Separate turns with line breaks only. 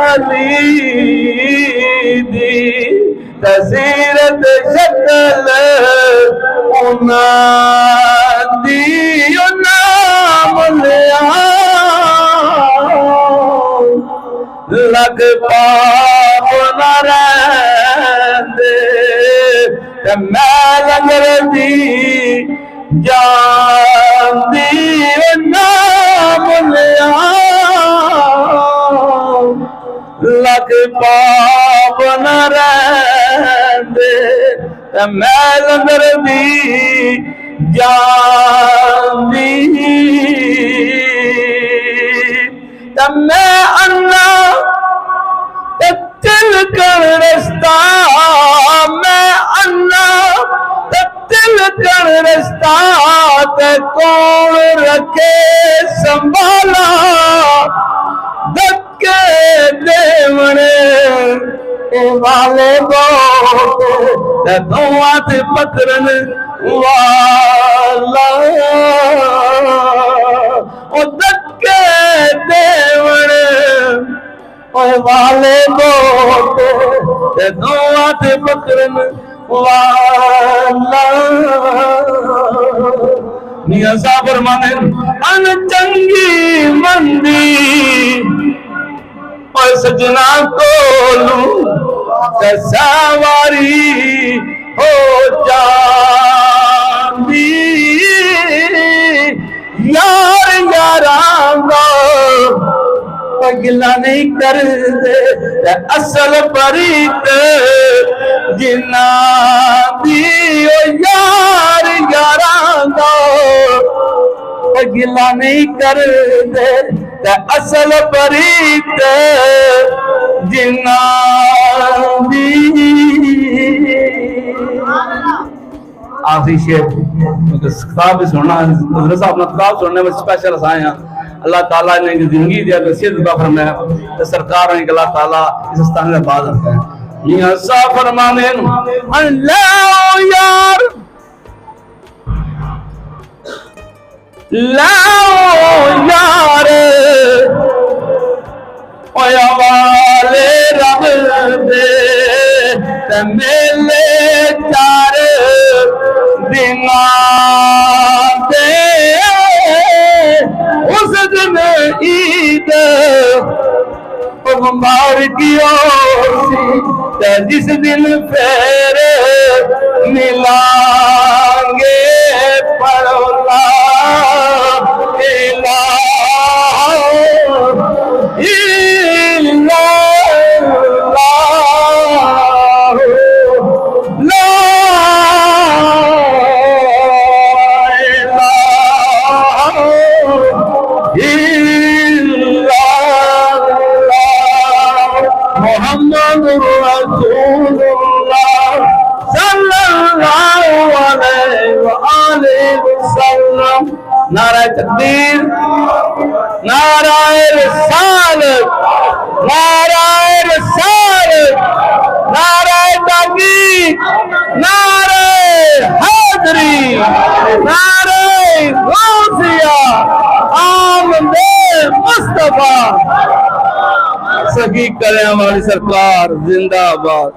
अली दी तसीरत शक्ल दी नाम लिया लग पाप न रहंदे ते मैं लंगर दी जान दी नाम लिया लग पाप न रहंदे ते मैं लंगर दी जान दी ते मैं अन्ना तिल कर रस्ता मैं अन्ना तिल कर रस्ता ते कौन रखे संभाला धक्के देवने वाले ते धुआं ते पकड़न वाला ओ धक्के देवने वाले ते धुआं ते पकड़न वाला मियां साहब फरमाते अन चंगी मंदी और सजना कोलू सवारी हो जाती यार यारांगा पगला नहीं कर दे असल परीत जिन्ना दी यार यारांगा पगला नहीं कर दे असल परीत जिन्ना दी। आखिरी शेर किताब भी सुनना साहब अपना किताब सुनने में स्पेशल आए हैं। अल्लाह ताला ने जिंदगी दिया तो सिद्ध फरमाया तो सरकार ने अल्लाह ताला इस स्थान में बात रखा है। मियां साहब फरमाने अल्लाह यार लाओ यार ओया वाले रब दे ते मेले चार दिना दे उस दिन ईद मार की जिस दिन फिर मिलांगे पड़ोला मोहम्मद रसूलुल्लाह सल्लल्लाहु अलैहि वसल्लम। नारा तकबीर, नारा रिसालत, नारा रिसालत, नारा तहकीक, नारा हैदरी, नारा गौसिया, आमदे मुस्तफा। सही करें हमारी सरकार जिंदाबाद।